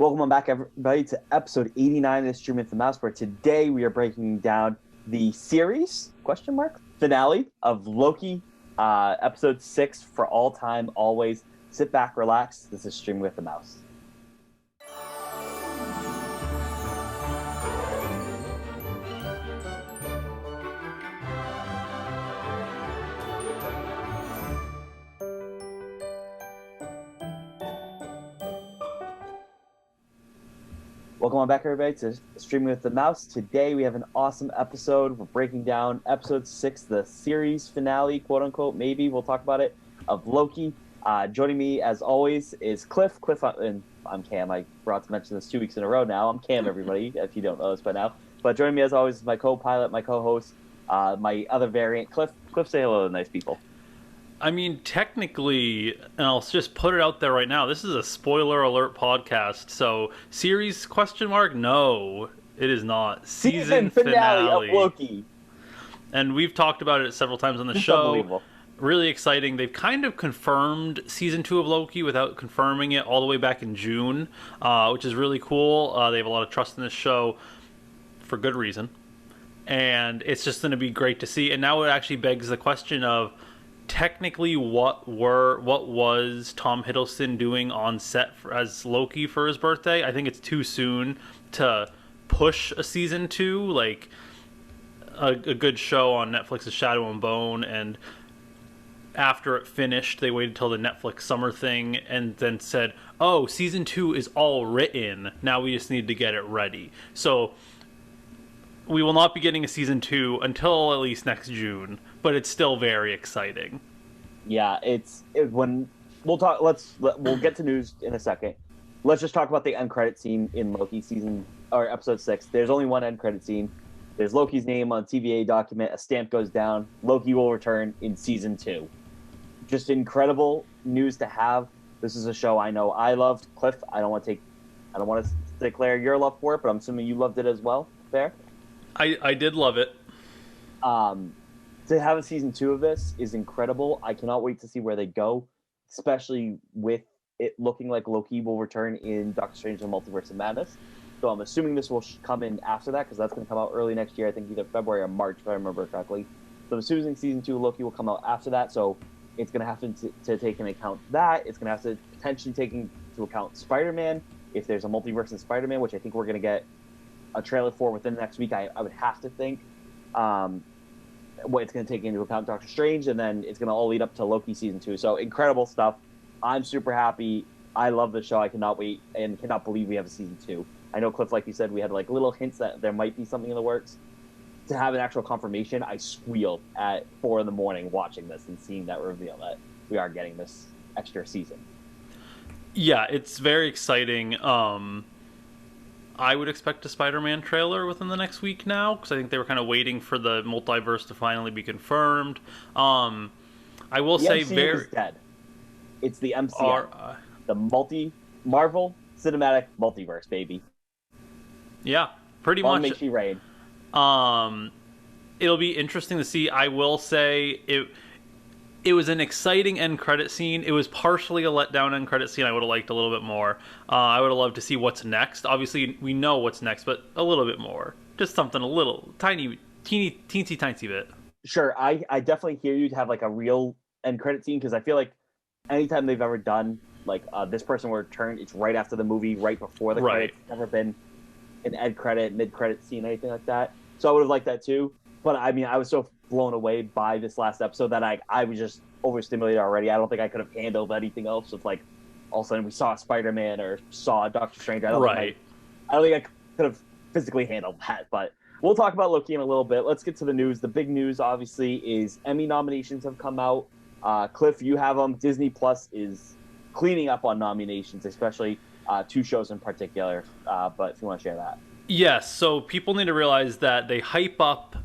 Welcome back, everybody, to episode 89 of the Stream with the Mouse, where today we are breaking down the series, finale of Loki, episode 6 for all time, always. Sit back, relax. This is Stream with the Mouse. Welcome on back, everybody, to Streaming with the Mouse. Today we have an awesome episode. We're breaking down episode 6, the series finale, quote unquote, maybe. We'll talk about it, of Loki. Joining me, as always, is Cliff. And I'm Cam. I forgot to mention this 2 weeks in a row now. I'm Cam, everybody, if you don't know this by now. But joining me, as always, is my co-pilot, my co-host, my other variant, Cliff. Cliff, say hello to the nice people. I mean, technically, and I'll just put it out there right now, this is a spoiler alert podcast, so series ? No, it is not. Season finale of Loki. And we've talked about it several times on the show. Really exciting. They've kind of confirmed season 2 of Loki without confirming it all the way back in June, which is really cool. They have a lot of trust in this show for good reason. And it's just going to be great to see. And now it actually begs the question of, technically, what was Tom Hiddleston doing on set as Loki for his birthday? I think it's too soon to push a season 2, like a good show on Netflix's Shadow and Bone, and after it finished, they waited till the Netflix summer thing and then said, oh, season 2 is all written, now we just need to get it ready. So we will not be getting a season 2 until at least next June, but it's still very exciting. Yeah, when we'll talk. We'll get to news in a second. Let's just talk about the end credit scene in Loki episode 6. There's only one end credit scene. There's Loki's name on a TVA document. A stamp goes down. Loki will return in season 2. Just incredible news to have. This is a show I know I loved. Cliff, I don't want to declare your love for it, but I'm assuming you loved it as well. Fair? I did love it. To have a season 2 of this is incredible. I cannot wait to see where they go, especially with it looking like Loki will return in Doctor Strange and the Multiverse of Madness. So I'm assuming this will come in after that, because that's going to come out early next year. I think either February or March, if I remember correctly. So I'm assuming season 2 of Loki will come out after that. So it's going to have to take into account that. It's going to have to potentially take into account Spider-Man, if there's a multiverse in Spider-Man, which I think we're going to get a trailer for within the next week. I would have to think. What it's going to take into account Doctor Strange, and then it's going to all lead up to Loki season 2. So incredible stuff. I'm super happy. I love the show. I cannot wait and cannot believe we have a season 2. I know, Cliff, like you said, we had like little hints that there might be something in the works. To have an actual confirmation, I squealed at 4 in the morning watching this and seeing that reveal that we are getting this extra season. Yeah, it's very exciting. I would expect a Spider-Man trailer within the next week now, because I think they were kind of waiting for the multiverse to finally be confirmed. I will say MCU is dead. It's the MCU, the Marvel Cinematic Multiverse, baby. Yeah, pretty much. May she reign. It'll be interesting to see. I will say it was an exciting end credit scene. It was partially a letdown end credit scene I would have liked a little bit more. I would have loved to see what's next. Obviously, we know what's next, but a little bit more. Just something a little, teensy bit. Sure, I definitely hear you to have like a real end credit scene, because I feel like anytime they've ever done like this person will return, it's right after the movie, right before the credits. It's never been an end credit, mid-credit scene, anything like that. So I would have liked that too. But I mean, I was so blown away by this last episode that I was just overstimulated already. I don't think I could have handled anything else. If like all of a sudden we saw Spider-Man or saw Doctor Strange, I don't think I could have physically handled that. But we'll talk about Loki in a little bit. Let's get to the news. The big news, obviously, is Emmy nominations have come out. Cliff, you have them. Disney Plus is cleaning up on nominations, especially 2 shows in particular. But if you want to share that. Yes, so people need to realize that they hype up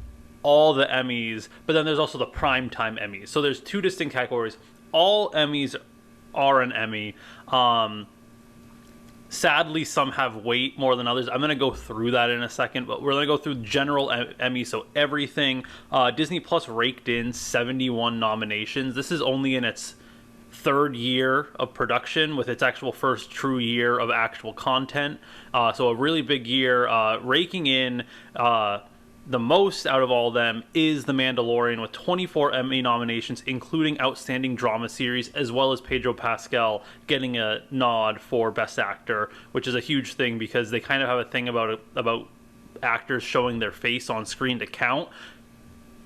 all the Emmys, but then there's also the primetime Emmys. So there's 2 distinct categories. All Emmys are an Emmy. Sadly, some have weight more than others. I'm going to go through that in a second, but we're going to go through general Emmys, so everything. Disney Plus raked in 71 nominations. This is only in its third year of production, with its actual first true year of actual content. So a really big year, raking in the most out of all of them is The Mandalorian, with 24 Emmy nominations, including Outstanding Drama Series, as well as Pedro Pascal getting a nod for Best Actor, which is a huge thing because they kind of have a thing about actors showing their face on screen to count.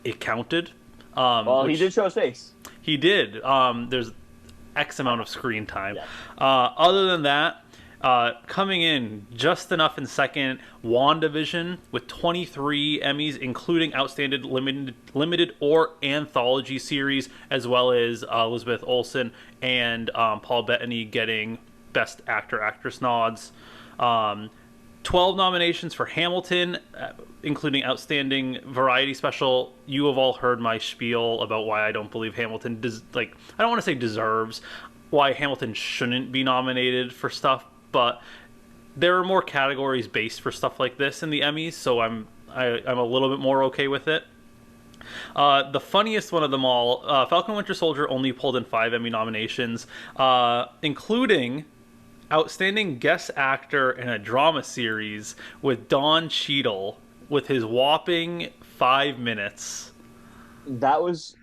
It counted. Well, he did show his face. He did. There's X amount of screen time. Yeah. Other than that, coming in just enough in second, WandaVision with 23 Emmys, including Outstanding Limited or Anthology Series, as well as Elizabeth Olsen and Paul Bettany getting Best Actor, Actress nods. 12 nominations for Hamilton, including Outstanding Variety Special. You have all heard my spiel about why I don't believe Hamilton I don't want to say deserves, why Hamilton shouldn't be nominated for stuff, but there are more categories based for stuff like this in the Emmys, so I'm a little bit more okay with it. The funniest one of them all, Falcon Winter Soldier only pulled in 5 Emmy nominations, including Outstanding Guest Actor in a Drama Series with Don Cheadle with his whopping 5 minutes. That was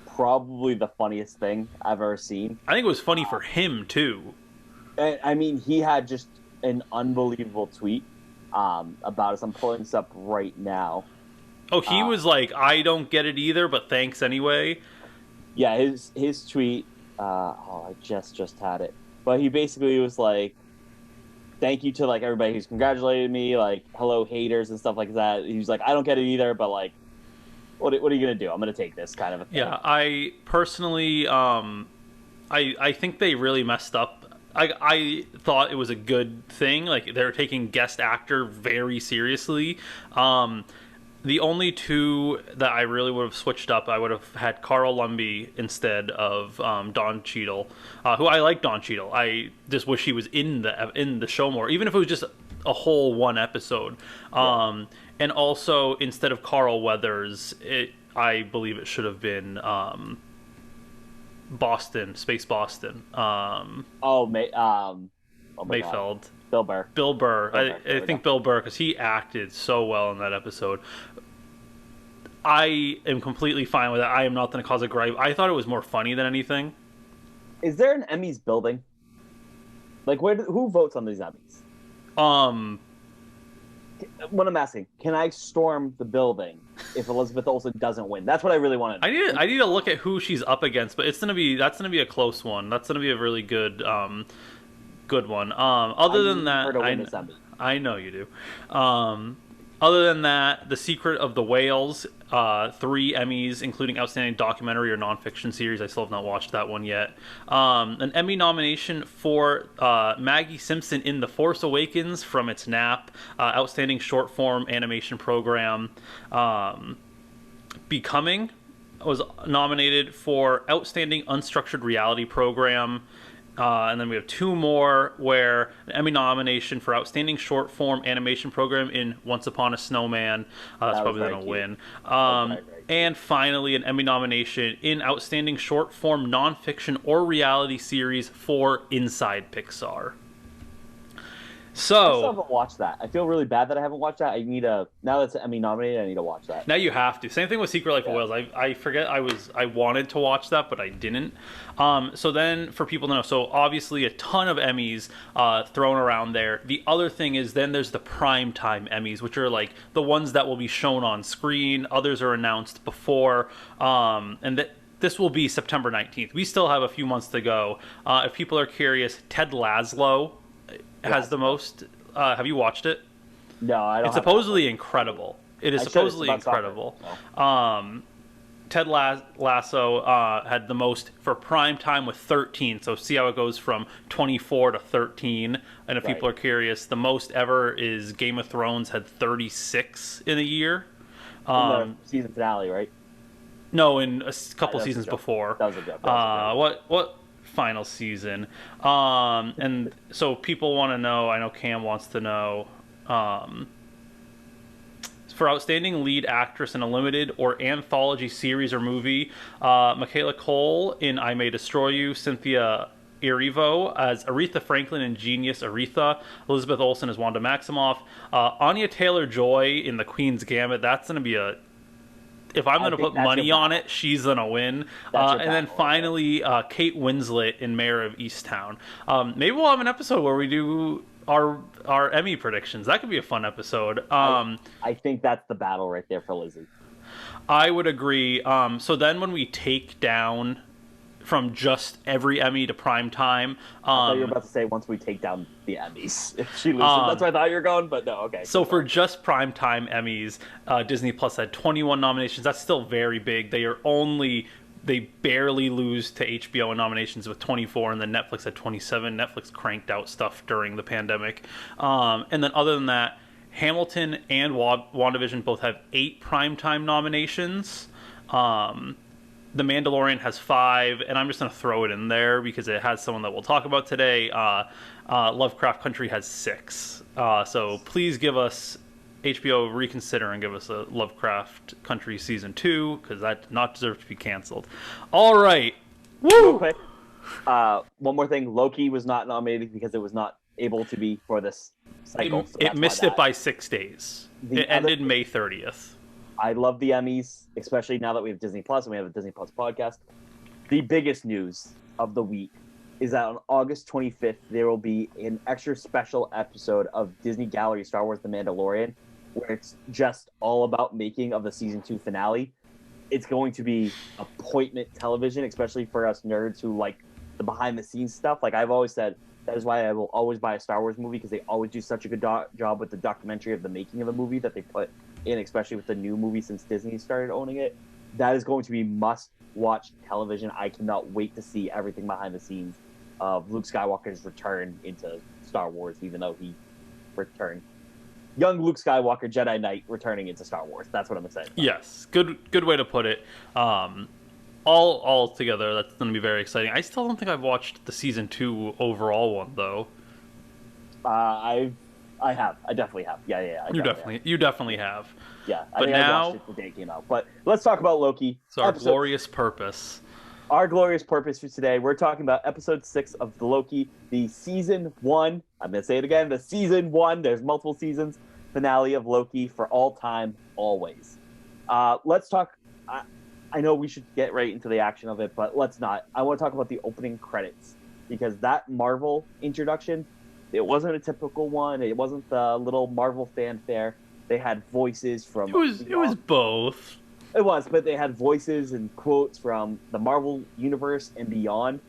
probably the funniest thing I've ever seen. I think it was funny for him, too. I mean, he had just an unbelievable tweet about us. I'm pulling this up right now. Oh, he was like, I don't get it either, but thanks anyway. Yeah, his tweet, I just had it. But he basically was like, thank you to, like, everybody who's congratulated me, like, hello haters and stuff like that. He was like, I don't get it either, but, like, what are you going to do? I'm going to take this kind of a thing. Yeah, I personally, I think they really messed up. I thought it was a good thing. Like, they're taking guest actor very seriously. The only two that I really would have switched up, I would have had Carl Lumbly instead of Don Cheadle, who I like Don Cheadle. I just wish he was in the show more, even if it was just a whole one episode. Yeah. And also, instead of Carl Weathers, I believe it should have been Space Boston. Mayfeld. God. Bill Burr. Bill Burr. I think Bill Burr, because he acted so well in that episode. I am completely fine with that. I am not going to cause a gripe. I thought it was more funny than anything. Is there an Emmys building? Like, who votes on these Emmys? What I'm asking, can I storm the building if Elizabeth Olsen doesn't win? That's what I really want to know. I need to look at who she's up against, but that's gonna be a close one. That's gonna be a really good one. Other than that, I know you do. Other than that, The Secret of the Whales, 3 Emmys, including Outstanding Documentary or Nonfiction Series. I still have not watched that one yet. An Emmy nomination for Maggie Simpson in The Force Awakens from its nap. Outstanding Short Form Animation Program. Becoming was nominated for Outstanding Unstructured Reality Program. And then we have 2 more, where an Emmy nomination for Outstanding Short Form Animation Program in Once Upon a Snowman. That's probably going to win. And finally, an Emmy nomination in Outstanding Short Form Nonfiction or Reality Series for Inside Pixar. So I still haven't watched that. I feel really bad that I haven't watched that. Now that's Emmy nominated, I need to watch that. Now you have to. Same thing with Secret Life of Whales. I forget I wanted to watch that, but I didn't. So then, for people to know, so obviously a ton of Emmys thrown around there. The other thing is then there's the primetime Emmys, which are like the ones that will be shown on screen. Others are announced before, and this will be September 19th. We still have a few months to go. If people are curious, Ted Lasso has the most. Have you watched it? No, I don't. It's supposedly incredible. It is supposedly incredible. Ted Lasso had the most for prime time with 13. So see how it goes from 24 to 13. And if people are curious, the most ever is Game of Thrones had 36 in a year. In the season finale, right? No, in a couple seasons before. That was a joke. What final season? And so people want to know. I know Cam wants to know. for Outstanding Lead Actress in a Limited or Anthology Series or Movie, Michaela Cole in I May Destroy You, Cynthia Erivo as Aretha Franklin in Genius Aretha, Elizabeth Olsen as Wanda Maximoff, Anya Taylor-Joy in The Queen's Gambit. That's going to be if I'm going to put money on it, she's going to win. And then finally, Kate Winslet in Mayor of Easttown. Maybe we'll have an episode where we do our Emmy predictions. That could be a fun episode. I think that's the battle right there for Lizzie. I would agree. So then when we take down from just every Emmy to prime time. I thought you were about to say once we take down the Emmys. If she loses, that's where I thought you were going, but no, okay. So for just prime time Emmys, Disney Plus had 21 nominations. That's still very big. They barely lose to HBO in nominations with 24, and then Netflix had 27. Netflix cranked out stuff during the pandemic. And then other than that, Hamilton and WandaVision both have 8 primetime nominations. The Mandalorian has 5, and I'm just going to throw it in there because it has someone that we'll talk about today. Lovecraft Country has 6. So please give us, HBO, reconsider and give us a Lovecraft Country Season 2, because that does not deserve to be canceled. All right. Woo! Real quick, one more thing. Loki was not nominated because it was not able to be for this cycle. It missed it by 6 days. It ended May 30th. I love the Emmys, especially now that we have Disney Plus and we have a Disney Plus podcast. The biggest news of the week is that on August 25th, there will be an extra special episode of Disney Gallery Star Wars The Mandalorian, where it's just all about making of the season 2 finale. It's going to be appointment television, especially for us nerds who like the behind the scenes stuff. Like I've always said, that is why I will always buy a Star Wars movie, because they always do such a good job with the documentary of the making of a movie that they put in, especially with the new movie since Disney started owning it. That is going to be must-watch television. I cannot wait to see everything behind the scenes of Luke Skywalker's return into Star Wars, even though he returned. Young Luke Skywalker, Jedi Knight, returning into Star Wars. That's what I'm saying. Yes, good way to put it. All together, that's going to be very exciting. I still don't think I've watched the season 2 overall one though. I have. I definitely have. Yeah. You definitely have. Yeah, I watched it the day it came out. But let's talk about Loki. It's our glorious purpose. Our glorious purpose for today. We're talking about episode 6 of the Loki, the season 1. I'm going to say it again. The season 1. There's multiple seasons. Finale of Loki for all time, always. Let's talk. I know we should get right into the action of it, but let's not. I want to talk about the opening credits, because that Marvel introduction, it wasn't a typical one. It wasn't the little Marvel fanfare. They had voices from... It was both. It was, but they had voices and quotes from the Marvel universe and beyond.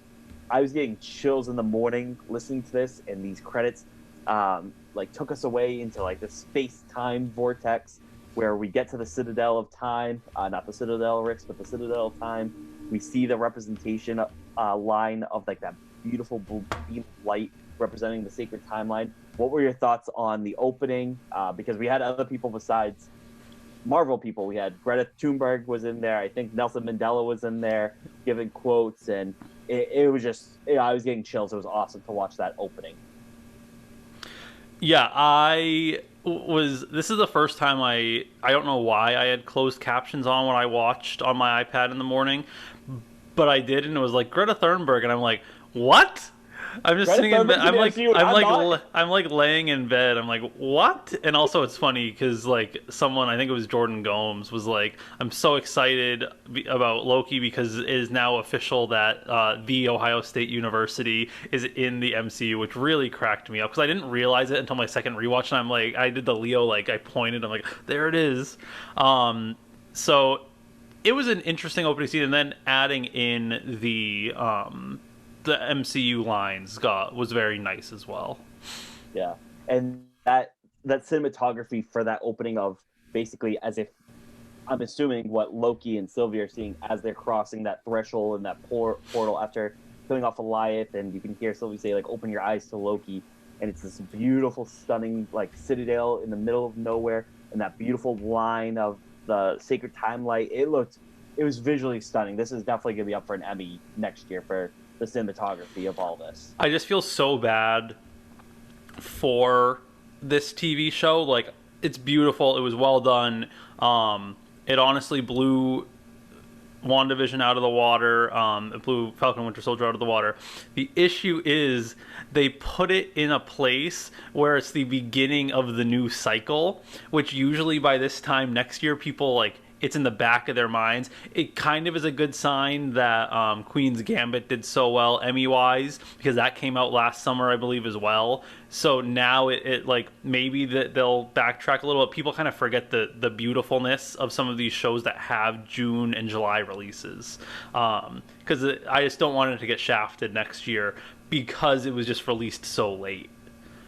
I was getting chills in the morning listening to this, and these credits took us away into like the space-time vortex, where we get to the Citadel of Time, not the Citadel of Rix, but the Citadel of Time. We see the representation line of like that beautiful beam of light representing the sacred timeline. What were your thoughts on the opening? Because we had other people besides Marvel people. We had Greta Thunberg was in there. I think Nelson Mandela was in there giving quotes, and it was just, I was getting chills. It was awesome to watch that opening. Yeah, this is the first time I don't know why I had closed captions on when I watched on my iPad in the morning, but I did, and it was like Greta Thunberg, and I'm like, what? I'm just sitting in bed. I'm like laying in bed. I'm like, what? And also, it's funny because like someone, I think it was Jordan Gomes, was like, I'm so excited about Loki because it is now official that the Ohio State University is in the MCU, which really cracked me up because I didn't realize it until my second rewatch. And I'm like, I did the Leo, like I pointed. I'm like, there it is. So it was an interesting opening scene, and then adding in the MCU lines was very nice as well. Yeah, and that cinematography for that opening of basically as if, I'm assuming what Loki and Sylvie are seeing as they're crossing that threshold in that portal after killing off Goliath, and you can hear Sylvie say like, "Open your eyes to Loki," and it's this beautiful, stunning like citadel in the middle of nowhere, and that beautiful line of the sacred timeline. It was visually stunning. This is definitely gonna be up for an Emmy next year for the cinematography of all this. I just feel so bad for this TV show. Like, it's beautiful. It was well done. It honestly blew WandaVision out of the water. It blew Falcon and Winter Soldier out of the water. The issue is they put it in a place where it's the beginning of the new cycle, which usually by this time next year, people like, it's in the back of their minds. It kind of is a good sign that Queen's Gambit did so well Emmy-wise, because that came out last summer, I believe, as well. So now it like, maybe they'll backtrack a little bit. People kind of forget the beautifulness of some of these shows that have June and July releases. Because I just don't want it to get shafted next year because it was just released so late.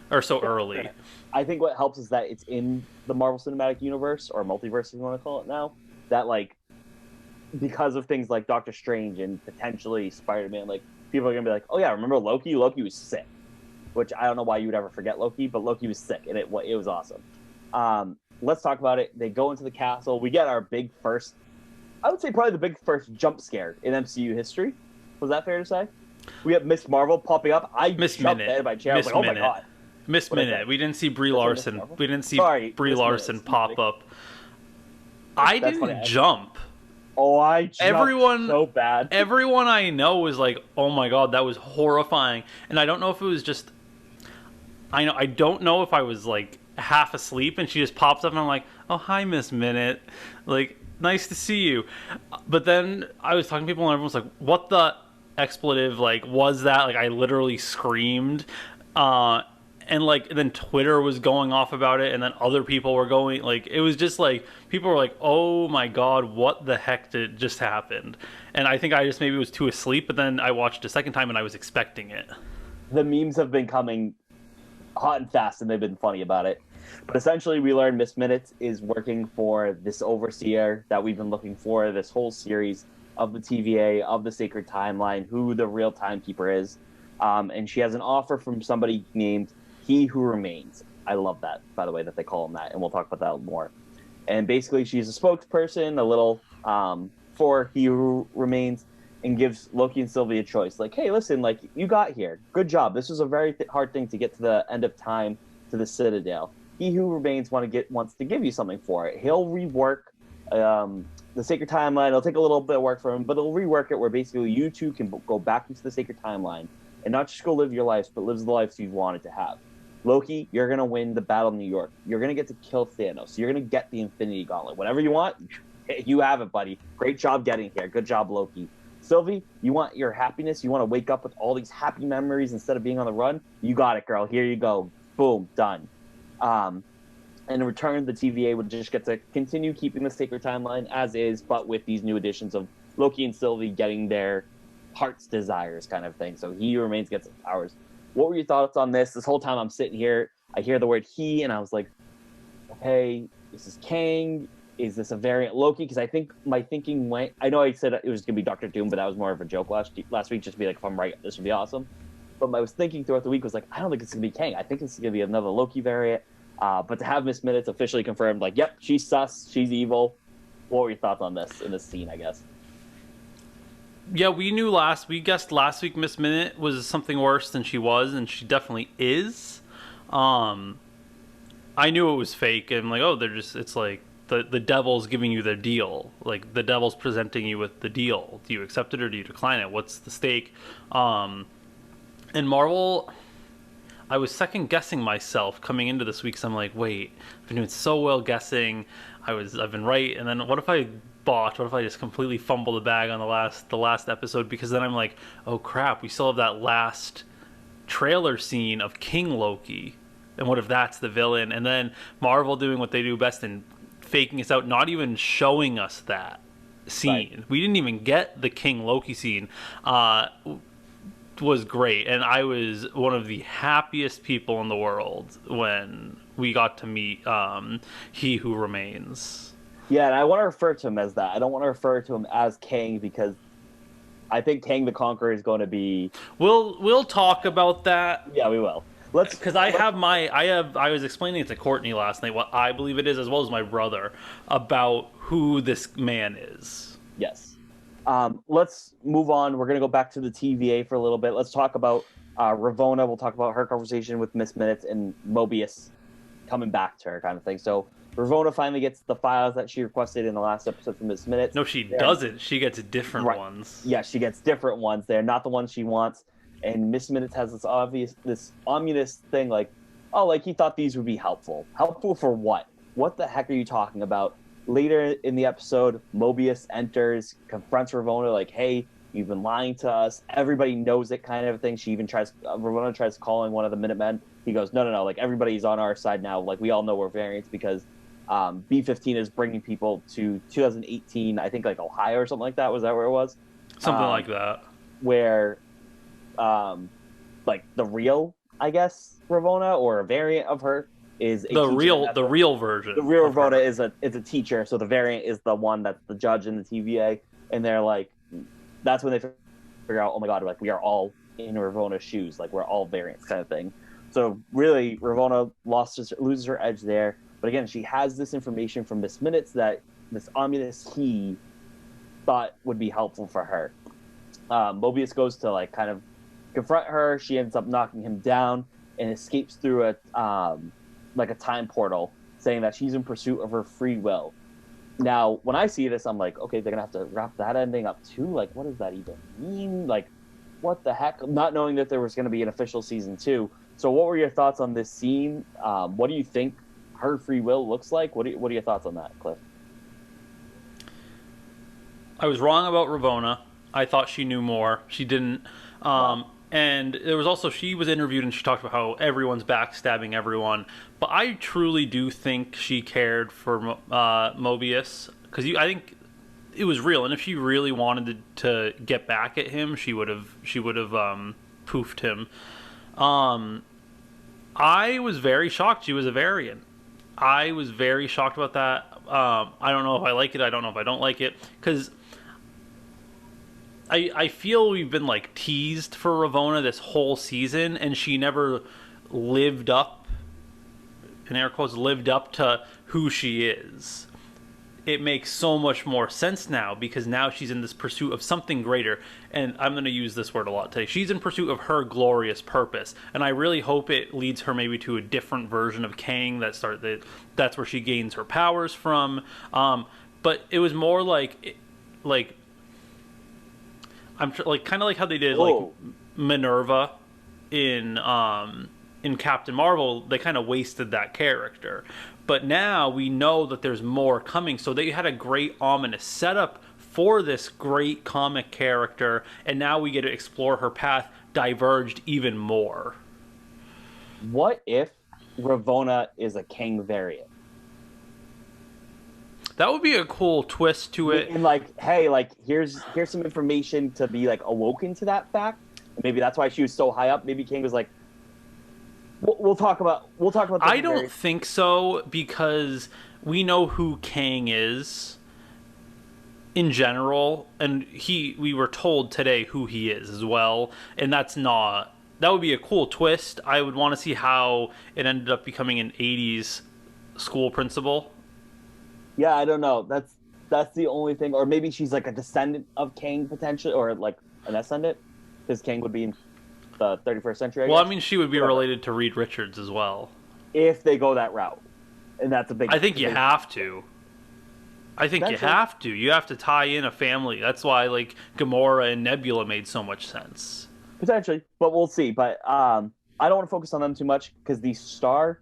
Or so early. I think what helps is that it's in the Marvel Cinematic Universe, or multiverse, if you want to call it now. That, like, because of things like Doctor Strange and potentially Spider-Man, like, people are going to be like, oh yeah, remember Loki? Loki was sick. Which I don't know why you would ever forget Loki, but Loki was sick, and it was awesome. Let's talk about it. They go into the castle. We get our big first, I would say probably the big first jump scare in MCU history. Was that fair to say? We have Miss Marvel popping up. I jumped out of my chair. I was like, oh my god. Miss Minute. We didn't see Brie Larson. We didn't see Brie Larson pop up. I didn't jump. Oh, I jumped so bad. Everyone I know was like, oh my god, that was horrifying. And I don't know if it was just... I don't know if I was like half asleep and she just pops up and I'm like, oh, hi, Miss Minute. Like, nice to see you. But then I was talking to people and everyone was like, what the expletive, like, was that? Like, I literally screamed. And like, then Twitter was going off about it, and then other people were going, like, it was just like, people were like, oh my god, what the heck did just happened? And I think I just maybe was too asleep, but then I watched a second time and I was expecting it. The memes have been coming hot and fast, and they've been funny about it. But essentially, we learned Miss Minutes is working for this overseer that we've been looking for this whole series of the TVA, of the Sacred Timeline, who the real timekeeper is. And she has an offer from somebody named He Who Remains. I love that, by the way, that they call him that, and we'll talk about that more. And basically, she's a spokesperson, a little for He Who Remains, and gives Loki and Sylvie a choice. Like, hey, listen, like, you got here. Good job. This was a very hard thing to get to the end of time, to the Citadel. He Who Remains wants to give you something for it. He'll rework the Sacred Timeline. It'll take a little bit of work for him, but he'll rework it where basically you two can go back into the Sacred Timeline and not just go live your lives, but live the lives you wanted to have. Loki, you're going to win the Battle of New York. You're going to get to kill Thanos. You're going to get the Infinity Gauntlet. Whatever you want, you have it, buddy. Great job getting here. Good job, Loki. Sylvie, you want your happiness? You want to wake up with all these happy memories instead of being on the run? You got it, girl. Here you go. Boom. Done. And in return, the TVA would just get to continue keeping the Sacred Timeline as is, but with these new additions of Loki and Sylvie getting their heart's desires kind of thing. So He Who Remains gets powers. What were your thoughts on this? This whole time I'm sitting here, I hear the word he, and I was like, okay, this is Kang. Is this a variant Loki? Because I think my thinking went... I know I said it was going to be Doctor Doom, but that was more of a joke last week, just to be like, if I'm right, this would be awesome. But I was thinking throughout the week, was like, I don't think it's going to be Kang. I think it's going to be another Loki variant. But to have Miss Minutes officially confirmed, like, yep, she's sus, she's evil. What were your thoughts on this, in this scene, I guess? Yeah, we guessed last week Miss Minute was something worse than she was, and she definitely is. I knew it was fake, and like, oh, it's like the devil's giving you the deal. Like, the devil's presenting you with the deal. Do you accept it or do you decline it? What's the stake? And Marvel, I was second guessing myself coming into this week, so I'm like, wait, I've been doing so well guessing. I've been right, and then what if I just completely fumble the bag on the last episode? Because then I'm like, oh crap, we still have that last trailer scene of King Loki, and what if that's the villain? And then Marvel doing what they do best and faking us out, not even showing us that scene. Right. We didn't even get the King Loki scene. Was great, and I was one of the happiest people in the world when we got to meet He Who Remains. Yeah, and I want to refer to him as that. I don't want to refer to him as Kang, because I think Kang the Conqueror is going to be... We'll talk about that. Yeah, we will. Because I was explaining it to Courtney last night, what I believe it is, as well as my brother, about who this man is. Yes. Let's move on. We're going to go back to the TVA for a little bit. Let's talk about Ravonna. We'll talk about her conversation with Miss Minutes and Mobius. coming back to her kind of thing. So Ravonna finally gets the files that she requested in the last episode from Miss Minutes. No, she doesn't. She gets different ones. Yeah, she gets different ones. They're not the ones she wants. And Miss Minutes has this ominous thing like, oh, like he thought these would be helpful. Helpful for what? What the heck are you talking about? Later in the episode, Mobius enters, confronts Ravonna like, hey, you've been lying to us. Everybody knows it, kind of thing. She even Ravonna tries calling one of the Minutemen. He goes, no, like everybody's on our side now. Like we all know we're variants because B-15 is bringing people to 2018, I think like Ohio or something like that. Was that where it was? Something like that. Where, like the real, I guess, Ravonna or a variant of her is the real version. The real Ravonna is a teacher, so the variant is the one that's the judge in the TVA, and they're like, that's when they figure out, oh my god, like we are all in Ravonna's shoes, like we're all variants, kind of thing. So really, Ravonna loses her edge there. But again, she has this information from Miss Minutes that this ominous he thought would be helpful for her. Mobius goes to like kind of confront her. She ends up knocking him down and escapes through a like a time portal, saying that she's in pursuit of her free will. Now, when I see this, I'm like, okay, they're gonna have to wrap that ending up too. Like, what does that even mean? Like, what the heck? Not knowing that there was gonna be an official season 2. So, what were your thoughts on this scene? What do you think her free will looks like? What are your thoughts on that, Cliff? I was wrong about Ravonna. I thought she knew more. She didn't. Wow. And there was also, she was interviewed and she talked about how everyone's backstabbing everyone. But I truly do think she cared for Mobius, because I think it was real. And if she really wanted to get back at him, she would have poofed him. I was very shocked she was a variant. I was very shocked about that. I don't know if I like it. I don't know if I don't like it, because I feel we've been like teased for Ravonna this whole season, and she never lived up, in air quotes, lived up to who she is. It makes so much more sense now, because now she's in this pursuit of something greater, and I'm going to use this word a lot today. She's in pursuit of her glorious purpose, and I really hope it leads her maybe to a different version of Kang. That's where she gains her powers from. But it was more like I'm like kind of like how they did like Minerva in Captain Marvel. They kind of wasted that character, but now we know that there's more coming. So they had a great ominous setup for this great comic character, and now we get to explore her path diverged even more. What if Ravonna is a Kang variant? That would be a cool twist to it. And like, hey, like here's some information to be like awoken to that fact. Maybe that's why she was so high up. Maybe Kang was like, we'll talk about. I don't think so, because we know who Kang is in general, and we were told today who he is as well, and that would be a cool twist. I would want to see how it ended up becoming an 80s school principal. Yeah, I don't know. That's the only thing. Or maybe she's like a descendant of Kang potentially, or like an ascendant, because Kang would be in the 31st century. I mean, she would be related to Reed Richards as well. If they go that route, and that's a big. I think you have to. You have to tie in a family. That's why like Gamora and Nebula made so much sense. Potentially, but we'll see. But I don't want to focus on them too much, because the star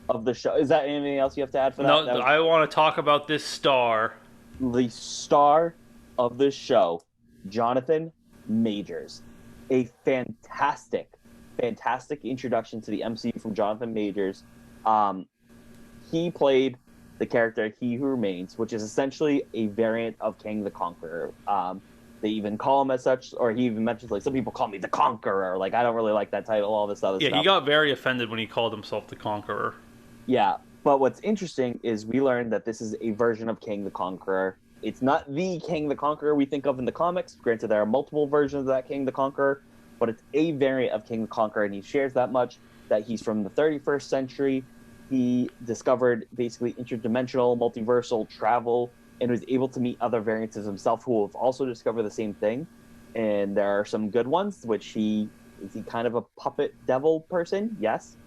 of the show. Is that anything else you have to add for that? No, I want to talk about this star. The star of the show, Jonathan Majors. A fantastic introduction to the MCU from Jonathan Majors. He played the character He Who Remains, which is essentially a variant of Kang the Conqueror. They even call him as such, or he even mentions, like, some people call me the Conqueror. Like, I don't really like that title, all this other stuff. Yeah, he got very offended when he called himself the Conqueror. Yeah, but what's interesting is we learned that this is a version of Kang the Conqueror. It's not the Kang the Conqueror we think of in the comics. Granted, there are multiple versions of that Kang the Conqueror, but it's a variant of Kang the Conqueror, and he shares that much, that he's from the 31st century. He discovered basically interdimensional, multiversal travel, and was able to meet other variants of himself who have also discovered the same thing. And there are some good ones, which is he kind of a puppet devil person? Yes.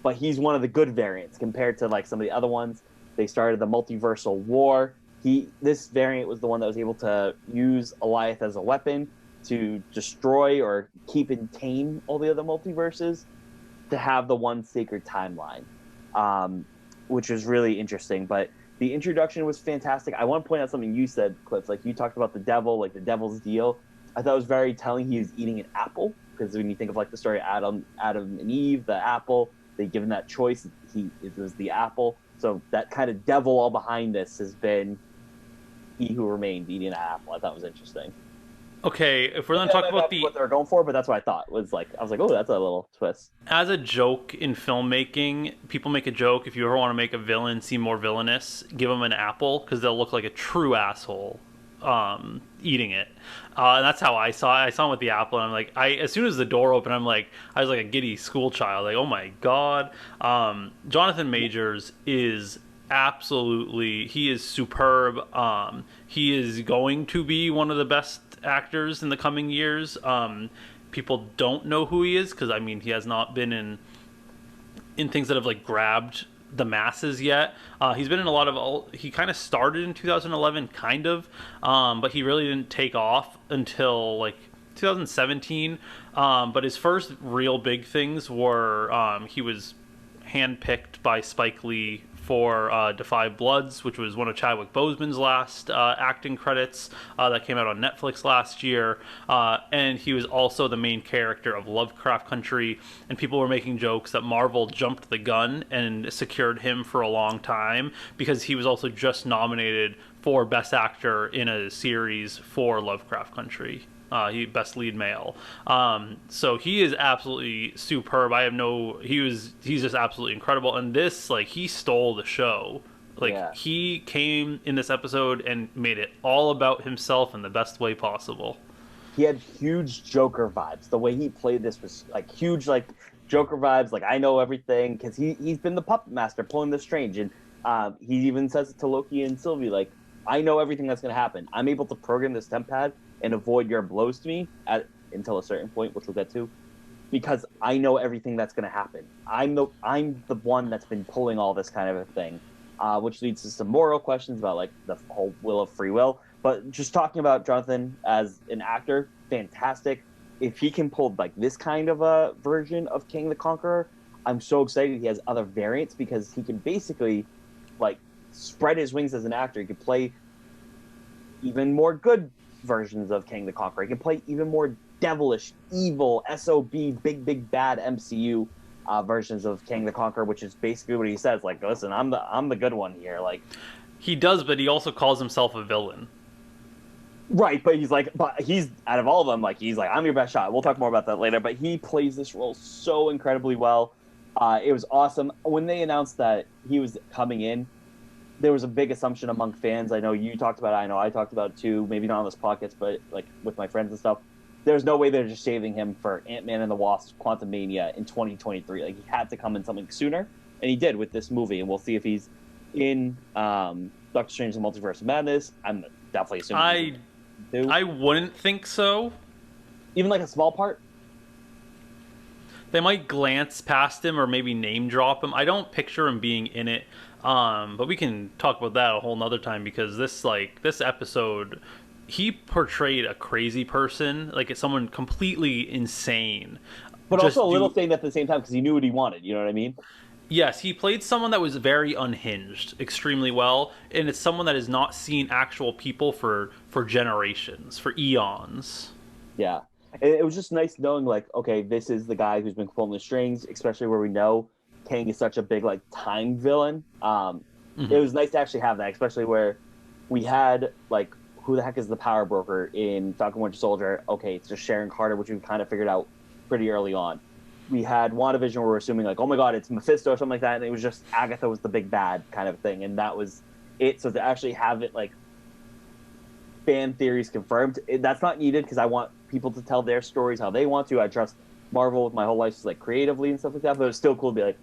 but he's one of the good variants compared to like some of the other ones. They started the multiversal war. This variant was the one that was able to use Alioth as a weapon to destroy or keep and tame all the other multiverses, to have the one sacred timeline, which was really interesting. But the introduction was fantastic. I want to point out something you said, Cliff. Like, you talked about the devil, like the devil's deal. I thought it was very telling. He was eating an apple, because when you think of like the story of Adam and Eve, the apple, they give him that choice. It was the apple. So that kind of devil all behind this has been he who remained eating an apple. I thought it was interesting. Okay, if we're going to talk about what they're going for, but that's what I thought was like. I was like, oh, that's a little twist. As a joke in filmmaking, people make a joke. If you ever want to make a villain seem more villainous, give them an apple, because they'll look like a true asshole eating it. And that's how I saw it. I saw him with the apple, and I'm like, as soon as the door opened, I was like a giddy school child. Like, oh my god. Jonathan Majors is absolutely, he is superb. He is going to be one of the best actors in the coming years. People don't know who he is, because I mean, he has not been in things that have like grabbed the masses yet. He's been in a lot of, he kind of started in 2011 kind of, but he really didn't take off until like 2017. But his first real big things were he was handpicked by Spike Lee for Defy Bloods, which was one of Chadwick Boseman's last acting credits that came out on Netflix last year. And he was also the main character of Lovecraft Country, and people were making jokes that Marvel jumped the gun and secured him for a long time, because he was also just nominated for Best Actor in a series for Lovecraft Country. He best lead male. So he is absolutely superb. He's just absolutely incredible. And this, like, he stole the show. Like, yeah. He came in this episode and made it all about himself in the best way possible. He had huge Joker vibes. The way he played this was like huge, like Joker vibes. Like, I know everything, because he's been the puppet master pulling the strings. And he even says it to Loki and Sylvie, like, I know everything that's going to happen. I'm able to program this temp pad and avoid your blows to me until a certain point, which we'll get to, because I know everything that's going to happen. I'm the one that's been pulling all this kind of a thing, which leads to some moral questions about like the whole will of free will. But just talking about Jonathan as an actor, fantastic. If he can pull like this kind of a version of King the Conqueror, I'm so excited. He has other variants, because he can basically like spread his wings as an actor. He could play even more good versions of King the Conqueror. He can play even more devilish, evil, SOB, big bad MCU versions of King the Conqueror, which is basically what he says. Like, listen, I'm the good one here. Like, he does, but he also calls himself a villain. Right, but he's out of all of them, like, he's like, I'm your best shot. We'll talk more about that later. But he plays this role so incredibly well. It was awesome. When they announced that he was coming in, there was a big assumption among fans. I know you talked about it. I know I talked about it too. Maybe not on this podcast, but like with my friends and stuff. There's no way they're just saving him for Ant-Man and the Wasp: Quantumania in 2023. Like, he had to come in something sooner, and he did with this movie. And we'll see if he's in Doctor Strange: The Multiverse of Madness. I'm definitely assuming. I wouldn't think so. Even like a small part. They might glance past him or maybe name drop him. I don't picture him being in it. But we can talk about that a whole nother time, because this episode, he portrayed a crazy person, like it's someone completely insane. But also a little thing at the same time, because he knew what he wanted, you know what I mean? Yes, he played someone that was very unhinged extremely well, and it's someone that has not seen actual people for generations, for eons. Yeah. It was just nice knowing, like, okay, this is the guy who's been pulling the strings, especially where we know Kang is such a big like time villain. It was nice to actually have that, especially where we had like, who the heck is the power broker in Falcon Winter Soldier? Okay, it's just Sharon Carter, which we kind of figured out pretty early on. We had WandaVision where we're assuming like, oh my god, it's Mephisto or something like that, and it was just Agatha was the big bad kind of thing, and that was it. So to actually have it like fan theories confirmed, that's not needed, because I want people to tell their stories how they want to. I trust Marvel with my whole life, like creatively and stuff like that, but it's still cool to be like,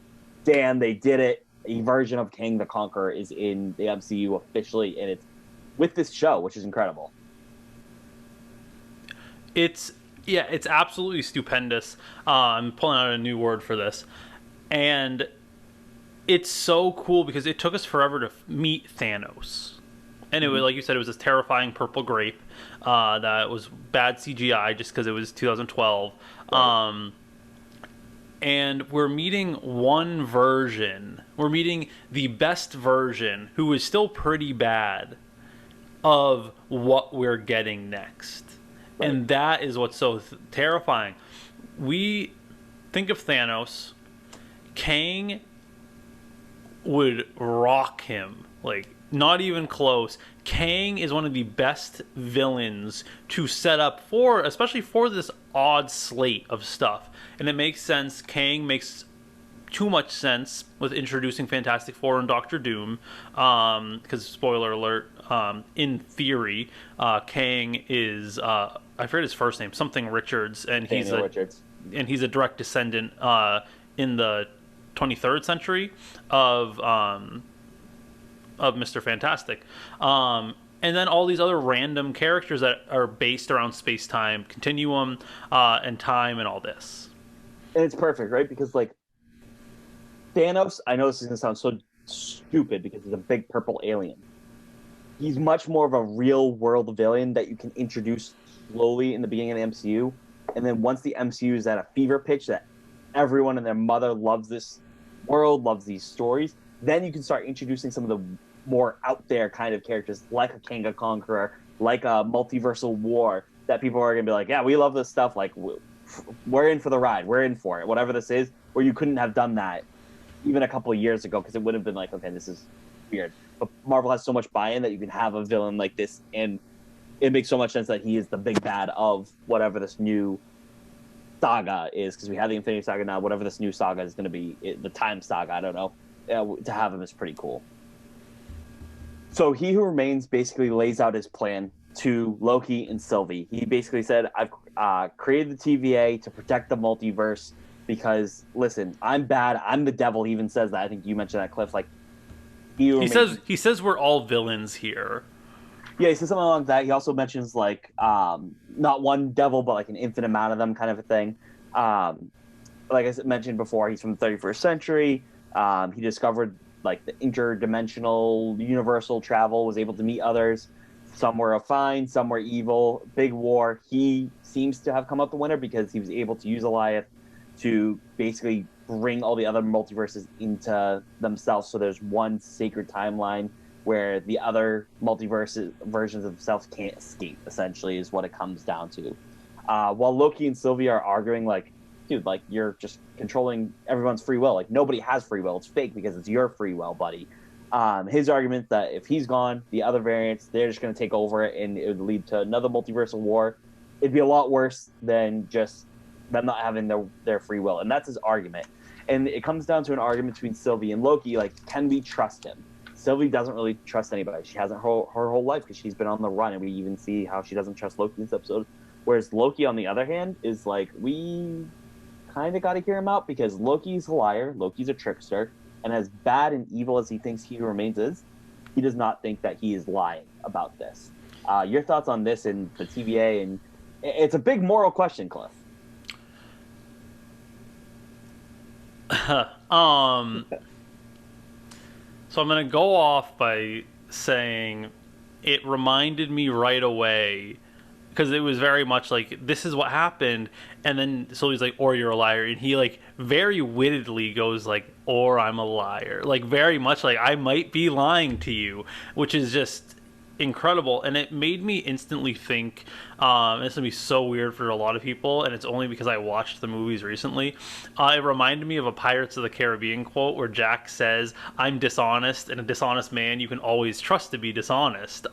damn, they did it. A version of King the Conqueror is in the MCU officially, and it's with this show, which is incredible. It's absolutely stupendous. I'm pulling out a new word for this. And it's so cool because it took us forever to meet Thanos. And it was, like you said, it was this terrifying purple grape that was bad CGI just because it was 2012. Right. And we're meeting one version. We're meeting the best version, who is still pretty bad, of what we're getting next. Right. And that is what's so terrifying. We think of Thanos. Kang would rock him. Like, not even close. Kang is one of the best villains to set up for, especially for this odd slate of stuff. And it makes sense. Kang makes too much sense with introducing Fantastic Four and Doctor Doom. Because, spoiler alert, in theory, Kang is, I forget his first name, something Richards. And he's a direct descendant in the 23rd century of Mr. Fantastic. And then all these other random characters that are based around space-time continuum and time and all this. And it's perfect, right? Because, like, Thanos, I know this is going to sound so stupid because he's a big purple alien. He's much more of a real-world villain that you can introduce slowly in the beginning of the MCU. And then once the MCU is at a fever pitch that everyone and their mother loves this world, loves these stories, then you can start introducing some of the more out there kind of characters, like a King of Conqueror, like a Multiversal War, that people are going to be like, yeah, we love this stuff. Like, we're in for the ride. We're in for it. Whatever this is, where you couldn't have done that even a couple of years ago because it would have been like, okay, this is weird. But Marvel has so much buy-in that you can have a villain like this, and it makes so much sense that he is the big bad of whatever this new saga is, because we have the Infinity Saga now. Whatever this new saga is going to be, the Time Saga, I don't know. To have him is pretty cool. So He Who Remains basically lays out his plan to Loki and Sylvie. He basically said, I've created the TVA to protect the multiverse because, listen, I'm bad. I'm the devil. He even says that. I think you mentioned that, Cliff. Like, he says we're all villains here. Yeah, he says something along that. He also mentions, like, not one devil, but like an infinite amount of them kind of a thing. Like I mentioned before, he's from the 31st century. He discovered, like, the interdimensional universal travel, was able to meet others. Some were fine, some were evil. Big war. He seems to have come out the winner because he was able to use Goliath to basically bring all the other multiverses into themselves. So there's one sacred timeline where the other multiverse versions of themselves can't escape, essentially, is what it comes down to. While Loki and Sylvie are arguing, like, dude, like, you're just controlling everyone's free will. Like, nobody has free will. It's fake because it's your free will, buddy. His argument that if he's gone, the other variants, they're just going to take over it, and it would lead to another multiversal war. It'd be a lot worse than just them not having their free will. And that's his argument. And it comes down to an argument between Sylvie and Loki. Like, can we trust him? Sylvie doesn't really trust anybody. She hasn't her whole life because she's been on the run, and we even see how she doesn't trust Loki in this episode. Whereas Loki, on the other hand, is like, we kind of got to hear him out because Loki's a liar, Loki's a trickster, and as bad and evil as he thinks He Who Remains is, he does not think that he is lying about this. Your thoughts on this and the TVA? And it's a big moral question, Cliff. So I'm going to go off by saying it reminded me right away, because it was very much like, this is what happened, and then Sylvie's like, or you're a liar, and he, like, very wittedly goes, like, or I'm a liar. Like, very much like, I might be lying to you, which is just incredible. And it made me instantly think, it's gonna be so weird for a lot of people, and it's only because I watched the movies recently. It reminded me of a Pirates of the Caribbean quote where Jack says, I'm dishonest, and a dishonest man you can always trust to be dishonest.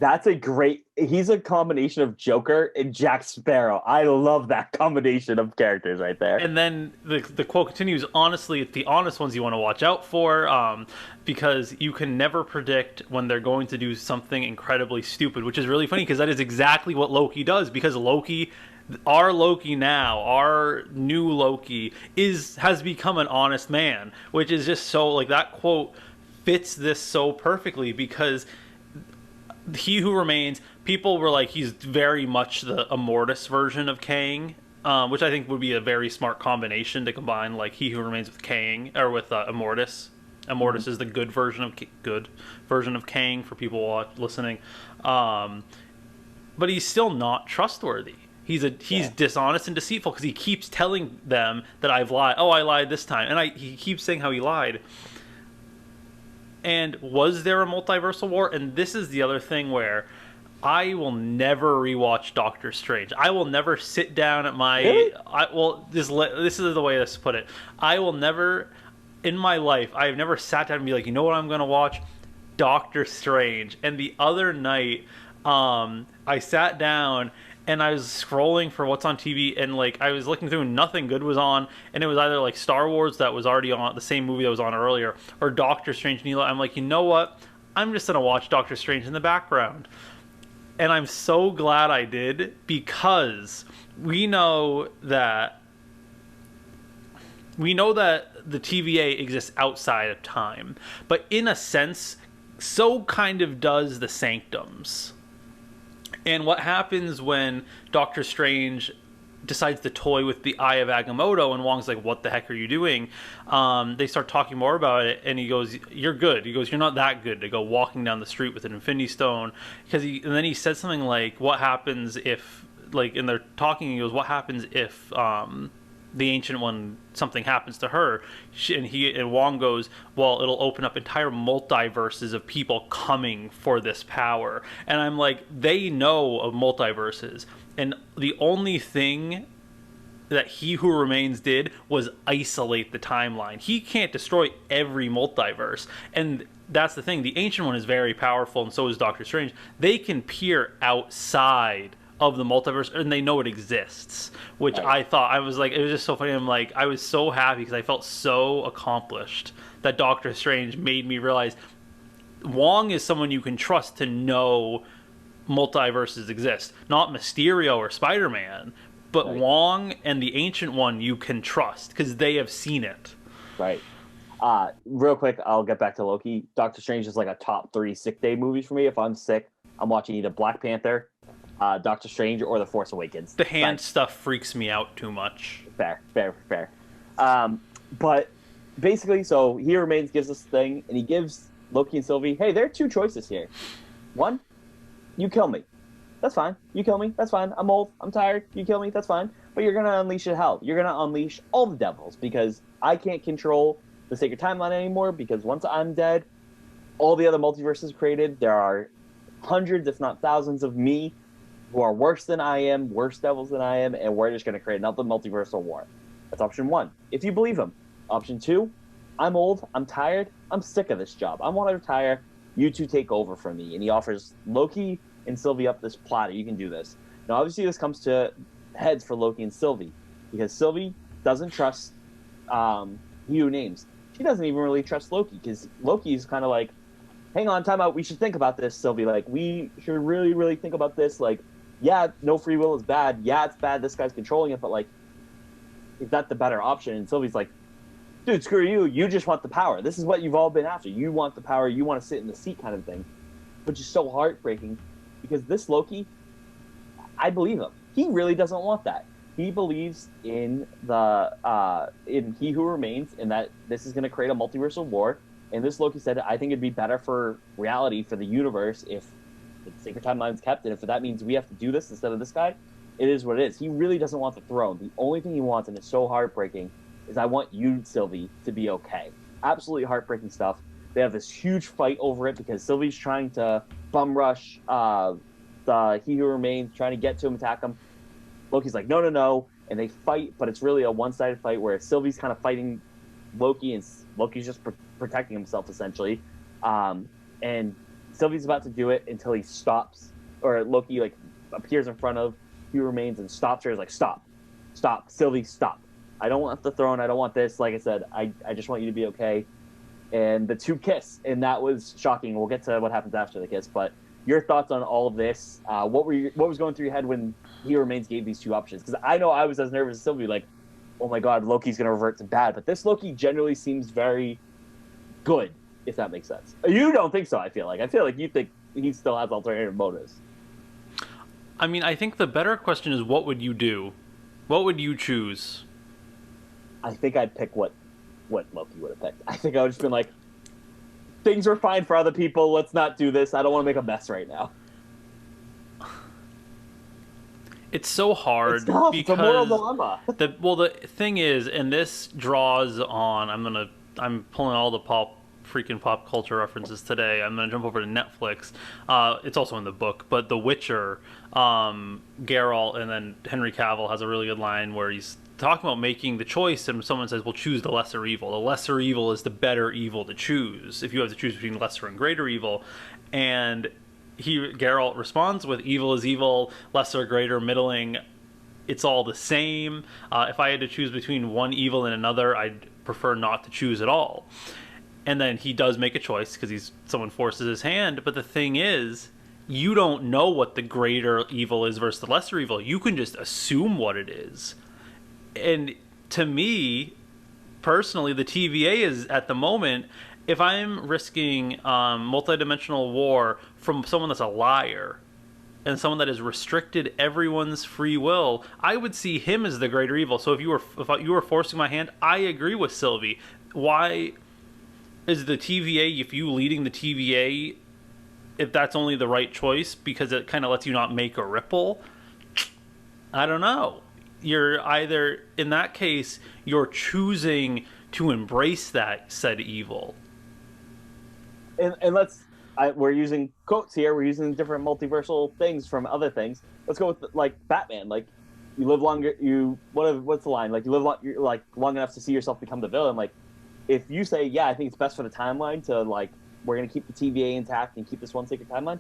That's a great... He's a combination of Joker and Jack Sparrow. I love that combination of characters right there. And then the quote continues, honestly, it's the honest ones you want to watch out for, because you can never predict when they're going to do something incredibly stupid, which is really funny because that is exactly what Loki does, because Loki... Our Loki now, our new Loki, has become an honest man, which is just so... Like, that quote fits this so perfectly, because... He Who Remains, people were like, he's very much the Immortus version of Kang, which I think would be a very smart combination to combine, like He Who Remains with Kang or with Immortus. Immortus is the good version of Kang for people listening, but he's still not trustworthy. He's dishonest and deceitful because he keeps telling them that I've lied. Oh, I lied this time, and he keeps saying how he lied. And was there a multiversal war? And this is the other thing where I will never rewatch Doctor Strange. I will never sit down at my... Really? This is the way to put it. I will never, in my life, I have never sat down and be like, you know what I'm going to watch? Doctor Strange. And the other night, I sat down and I was scrolling for what's on TV, and like I was looking through and nothing good was on, and it was either like Star Wars that was already on, the same movie that was on earlier, or Doctor Strange. And I'm like, you know what? I'm just going to watch Doctor Strange in the background. And I'm so glad I did, because we know that the TVA exists outside of time. But in a sense, so kind of does the Sanctums. And what happens when Doctor Strange decides to toy with the Eye of Agamotto, and Wong's like, what the heck are you doing? They start talking more about it, and he goes, you're good. He goes, you're not that good to go walking down the street with an Infinity Stone. And then he said something like, what happens if, like, and they're talking, he goes, what happens if the Ancient One, something happens to her? And Wong goes, well, it'll open up entire multiverses of people coming for this power. And I'm like, they know of multiverses, and the only thing that He Who Remains did was isolate the timeline. He can't destroy every multiverse. And that's the thing. The Ancient One is very powerful, and so is Doctor Strange. They can peer outside of the multiverse, and they know it exists, which I thought, I was like, it was just so funny. I'm like, I was so happy because I felt so accomplished that Doctor Strange made me realize Wong is someone you can trust to know multiverses exist. Not Mysterio or Spider-Man, but Wong and the Ancient One you can trust because they have seen it. Right. Real quick, I'll get back to Loki. Doctor Strange is like a top 3 sick day movies for me. If I'm sick, I'm watching either Black Panther, Doctor Strange, or The Force Awakens. The hand stuff freaks me out too much. Fair. But basically, so He Remains gives us the thing, and he gives Loki and Sylvie, hey, there are 2 choices here. 1, you kill me. That's fine. You kill me. That's fine. I'm old. I'm tired. You kill me. That's fine. But you're going to unleash hell. You're going to unleash all the devils, because I can't control the sacred timeline anymore, because once I'm dead, all the other multiverses created, there are hundreds, if not thousands, of me who are worse than I am, worse devils than I am, and we're just going to create another multiversal war. That's option 1, if you believe him. Option 2, I'm old, I'm tired, I'm sick of this job. I want to retire. You 2 take over from me. And he offers Loki and Sylvie up this platter. You can do this. Now, obviously, this comes to heads for Loki and Sylvie, because Sylvie doesn't trust He Who Names. She doesn't even really trust Loki, because Loki's kind of like, hang on, time out, we should think about this, Sylvie. Like, we should really, really think about this. Like, yeah, no free will is bad. Yeah, it's bad, this guy's controlling it, but, like, is that the better option? And Sylvie's like, dude, screw you. You just want the power. This is what you've all been after. You want the power. You want to sit in the seat kind of thing. Which is so heartbreaking, because this Loki, I believe him. He really doesn't want that. He believes in in He Who Remains, and that this is going to create a multiversal war. And this Loki said, I think it'd be better for reality, for the universe, if the sacred timeline's kept. And if that means we have to do this instead of this guy, it is what it is. He really doesn't want the throne. The only thing he wants, and it's so heartbreaking, is I want you, Sylvie, to be okay. Absolutely heartbreaking stuff. They have this huge fight over it, because Sylvie's trying to bum rush the He Who Remains, trying to get to him, attack him. Loki's like, no. And they fight, but it's really a one-sided fight where Sylvie's kind of fighting Loki, and Loki's just protecting himself, essentially. And Sylvie's about to do it until he stops, or Loki, like, appears in front of He Who Remains and stops her. He's like, stop, Sylvie, stop. I don't want the throne. I don't want this. Like I said, I just want you to be okay. And the 2 kiss, and that was shocking. We'll get to what happens after the kiss, but your thoughts on all of this? What was going through your head when He Remains gave these 2 options? Because I know I was as nervous as Sylvie, like, oh my god, Loki's going to revert to bad. But this Loki generally seems very good, if that makes sense. You don't think so, I feel like. I feel like you think he still has alternative motives. I mean, I think the better question is, what would you do? What would you choose? I think I'd pick what Loki would have picked. I think I would have just been like, things are fine for other people. Let's not do this. I don't want to make a mess right now. It's so hard because it's a moral dilemma. the thing is, and this draws on. I'm pulling all the pop culture references today. I'm gonna jump over to Netflix. It's also in the book, but The Witcher, Geralt, and then Henry Cavill has a really good line where he's talking about making the choice, and someone says, "Well, choose the lesser evil. The lesser evil is the better evil to choose if you have to choose between lesser and greater evil," and Geralt responds with, "Evil is evil, lesser, greater, middling. It's all the same. If I had to choose between one evil and another, I'd prefer not to choose at all." And then he does make a choice because someone forces his hand. But the thing is, you don't know what the greater evil is versus the lesser evil. You can just assume what it is. And to me, personally, the TVA is, at the moment, if I'm risking multidimensional war from someone that's a liar and someone that has restricted everyone's free will, I would see him as the greater evil. So if you were forcing my hand, I agree with Sylvie. Why is the TVA, if you leading the TVA, if that's only the right choice because it kind of lets you not make a ripple? I don't know. You're either, in that case, you're choosing to embrace that said evil. And we're using quotes here. We're using different multiversal things from other things. Let's go with like Batman. Like, you live longer. What's the line? Like, you live you're, like, long enough to see yourself become the villain. Like, if you say, yeah, I think it's best for the timeline to, like, we're gonna keep the TVA intact and keep this one sacred timeline,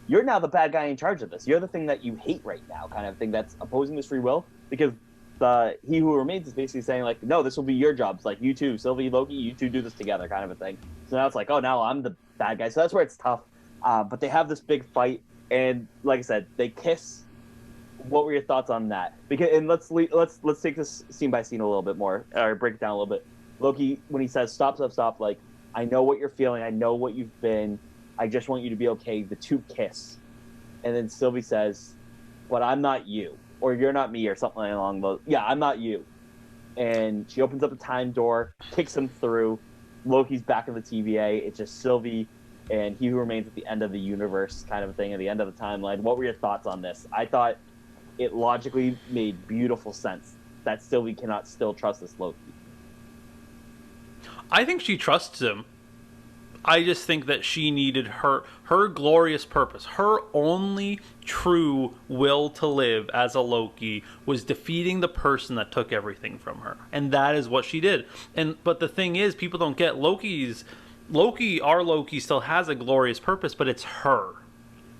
you're now the bad guy in charge of this. You're the thing that you hate right now, kind of thing that's opposing this free will, because He Who Remains is basically saying, like, no, this will be your jobs. Like, you two, Sylvie, Loki, you two do this together, kind of a thing. So now it's like, oh, now I'm the bad guy. So that's where it's tough. But they have this big fight, and like I said, they kiss. What were your thoughts on that? Let's take this scene by scene a little bit more, or break it down a little bit. Loki, when he says, stop, like, I know what you're feeling. I know what you've been. I just want you to be okay. The two kiss. And then Sylvie says, but I'm not you. Or you're not me, or something along those. Yeah, I'm not you. And she opens up the time door, kicks him through. Loki's back in the TVA. It's just Sylvie and He Who Remains at the end of the universe, kind of a thing, at the end of the timeline. What were your thoughts on this? I thought it logically made beautiful sense that Sylvie cannot still trust this Loki. I think she trusts him. I just think that she needed her glorious purpose. Her only true will to live as a Loki was defeating the person that took everything from her. And that is what she did. But the thing is, people don't get our Loki still has a glorious purpose, but it's her.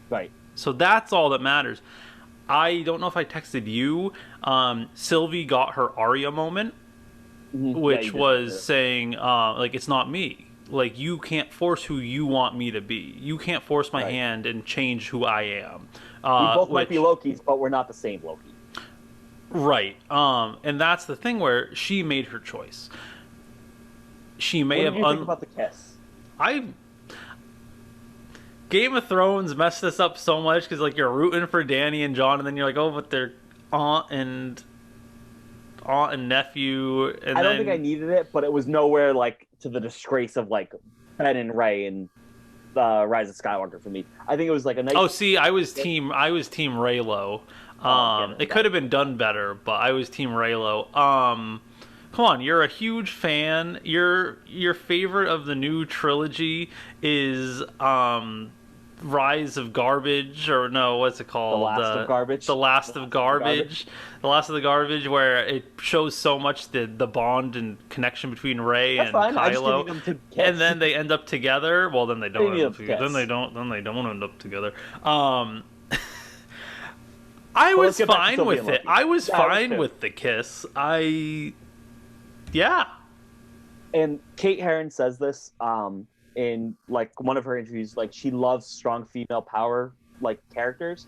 Right. So that's all that matters. I don't know if I texted you. Sylvie got her Arya moment, which was saying, like, it's not me. Like, you can't force who you want me to be. You can't force my hand and change who I am. We both might be Lokis, but we're not the same Loki. Right. And that's the thing where she made her choice. She may have... What do you think about the kiss? Game of Thrones messed this up so much because, like, you're rooting for Dany and Jon, and then you're like, oh, but they're aunt and nephew. And I don't think I needed it, but it was nowhere, like, to the disgrace of, like, Ben and Rey and Rise of Skywalker for me. I think it was like a nice... Oh, see, I was team Reylo. It could have been done better, but I was team Reylo. Come on, you're a huge fan. Your favorite of the new trilogy is Rise of Garbage, or no, what's it called? The Last of Garbage. The Last of Garbage. The Last of the Garbage, where it shows so much the bond and connection between Rey and Kylo, and then they end up together. Well, then they don't. Then they don't end up together. I was fine with it. I was fine with the kiss. Yeah. And Kate Herron says this in, like, one of her interviews, like, she loves strong female power, like, characters,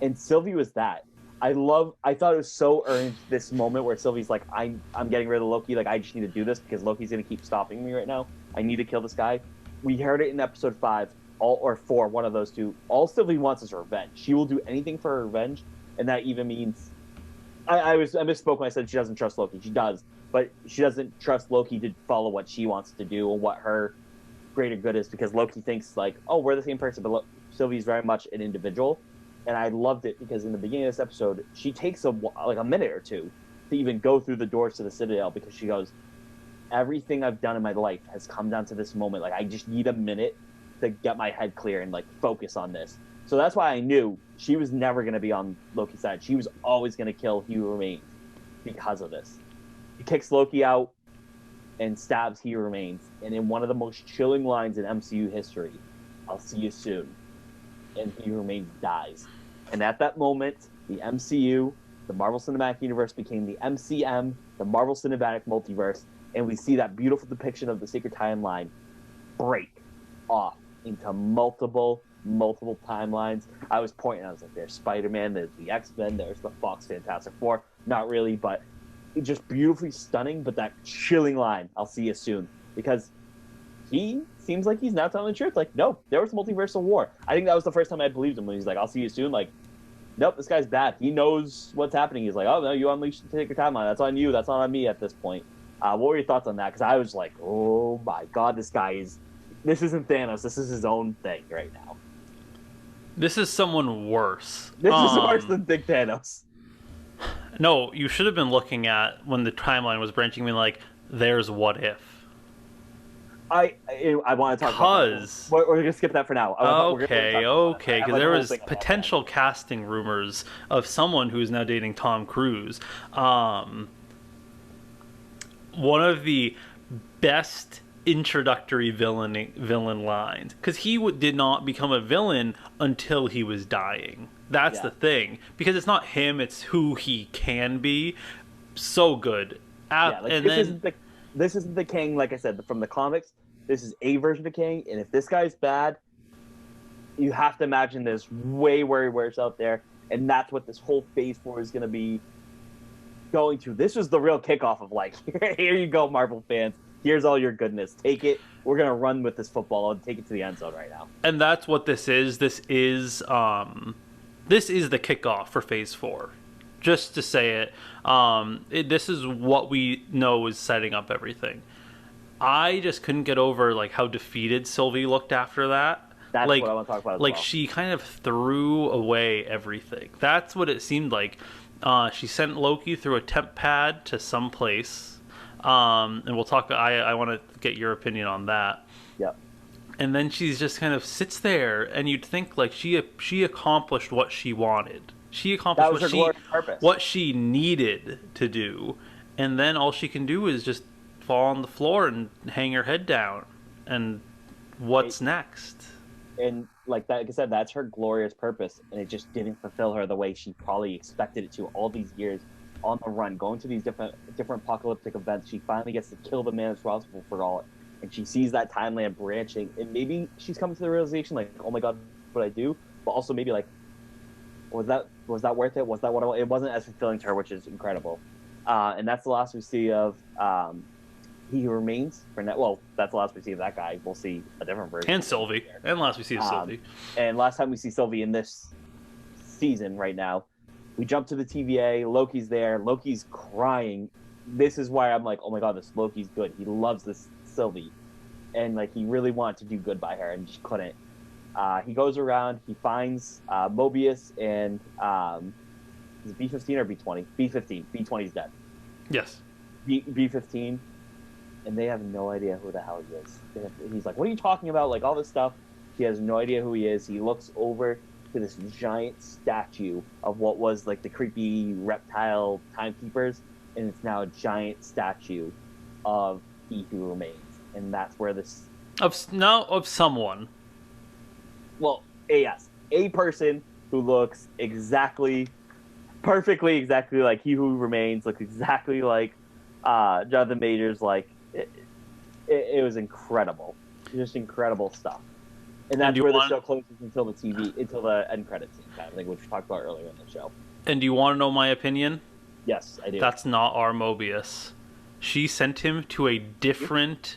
and Sylvie was that. I thought it was so earned, this moment where Sylvie's like, I'm getting rid of Loki, like, I just need to do this because Loki's gonna keep stopping me right now. I need to kill this guy. We heard it in episode 5 or 4, one of those two. All Sylvie wants is revenge. She will do anything for her revenge, and that even means I misspoke when I said she doesn't trust Loki. She does, but she doesn't trust Loki to follow what she wants to do or what her greater good is, because Loki thinks like, oh, we're the same person, but Sylvie's very much an individual. And I loved it because in the beginning of this episode, she takes a minute or two to even go through the doors to the Citadel, because she goes, everything I've done in my life has come down to this moment. Like, I just need a minute to get my head clear and like focus on this. So that's why I knew she was never going to be on Loki's side. She was always going to kill He Who Remains because of this. He kicks Loki out and stabs He Who Remains. And in one of the most chilling lines in MCU history, I'll see you soon. And He Who Remains dies. And at that moment, the MCU, the Marvel Cinematic Universe, became the MCM, the Marvel Cinematic Multiverse, and we see that beautiful depiction of the sacred timeline break off into multiple timelines. I was pointing, I was like, there's Spider-Man, there's the X-Men, there's the Fox Fantastic Four. Not really, but just beautifully stunning, but that chilling line, I'll see you soon. Because he seems like he's now telling the truth. Like, no, there was multiversal war. I think that was the first time I believed him when he's like, I'll see you soon. Like, nope, this guy's bad. He knows what's happening. He's like, oh, no, you unleashed the sacred timeline. That's on you. That's not on me at this point. What were your thoughts on that? Because I was like, oh my God, this isn't Thanos. This is his own thing right now. This is someone worse. This is worse than Big Thanos. No, you should have been looking at when the timeline was branching, being like, there's what if. I want to talk about that. We're going to skip that for now. Okay, because there was potential casting rumors of someone who's now dating Tom Cruise. One of the best introductory villain lines, because he did not become a villain until he was dying. That's the thing, because it's not him, it's who he can be. So good. This isn't the King, like I said, from the comics. This is a version of King, and if this guy's bad, you have to imagine there's way worse out there, and that's what this whole Phase 4 is going to be going to. This was the real kickoff of like, here you go, Marvel fans. Here's all your goodness. Take it. We're going to run with this football and take it to the end zone right now. And that's what this is. This is the kickoff for Phase 4. Just to say it, this is what we know is setting up everything. I just couldn't get over like how defeated Sylvie looked after that. That's like, what I want to talk about as like well. She kind of threw away everything. That's what it seemed like. She sent Loki through a temp pad to some place. And we'll talk. I want to get your opinion on that. Yep. And then she's just kind of sits there, and you'd think like she accomplished what she wanted. She accomplished what she needed to do, and then all she can do is just fall on the floor and hang her head down. And what's next? And like I said, that's her glorious purpose, and it just didn't fulfill her the way she probably expected it to. All these years on the run, going to these different apocalyptic events, she finally gets to kill the man responsible for all it. And she sees that timeline branching, and maybe she's coming to the realization like, oh my God, what I do? But also maybe like, was that worth it? Was that what it wasn't as fulfilling to her, which is incredible. And that's the last we see of He Who Remains for net. Well, that's the last we see of that guy. We'll see a different version. And Sylvie. And last we see of Sylvie. And last time we see Sylvie in this season right now, we jump to the TVA. Loki's there. Loki's crying. This is why I'm like, oh my God, this Loki's good. He loves this Sylvie. And like, he really wanted to do good by her and just couldn't. He goes around, he finds Mobius and is it B-15 or B-20? B-15. B-20's dead. Yes. B-15, and they have no idea who the hell he is. He's like, what are you talking about? Like, all this stuff. He has no idea who he is. He looks over to this giant statue of what was like the creepy reptile timekeepers, and it's now a giant statue of He Who Remains. And that's where this... Of someone. Well, yes. A person who looks perfectly exactly like He Who Remains, looks exactly like Jonathan Majors. Like, it was incredible. Just incredible stuff. And that's where the show closes until the end credits scene kind of thing, which we talked about earlier in the show. And do you want to know my opinion? Yes, I do. That's not our Mobius. She sent him to a different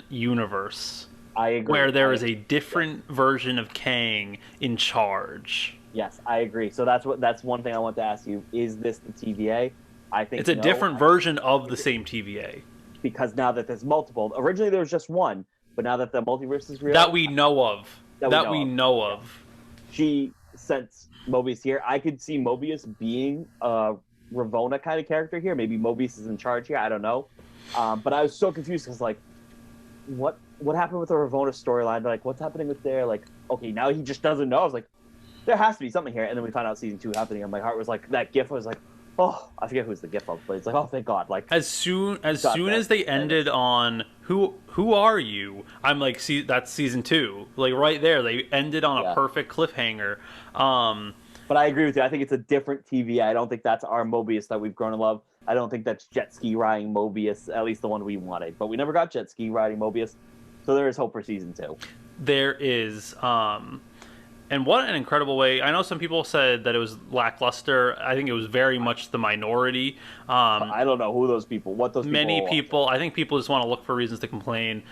universe. I agree. Where there is a different version of Kang in charge. Yes, I agree. So that's one thing I want to ask you. Is this the TVA? I think It's a no. different version of the same TVA Because now that there's multiple, originally there was just one, but now that the multiverse is real, that we know of. that we That know we of, know yeah. of. She sent Mobius here. I could see Mobius being a Ravonna kind of character here. Maybe Mobius is in charge here. I don't know. But I was so confused because like, what happened with the Ravonna storyline? Like, what's happening with there? Like, okay, now he just doesn't know. I was like, there has to be something here. And then we found out season 2 happening, and my heart was like, that gif was like, oh, I forget who's the gif of, but it's like, oh, thank God. Like, As soon as they ended on who are you, I'm like, see, that's season 2. Like right there, they ended on a perfect cliffhanger. But I agree with you. I think it's a different TVA. I don't think that's our Mobius that we've grown to love. I don't think that's jet ski riding Mobius, at least the one we wanted. But we never got jet ski riding Mobius, so there is hope for season 2. There is. And what an incredible way. I know some people said that it was lackluster. I think it was very much the minority. I don't know who those people, what those people many are. people, I think people just want to look for reasons to complain.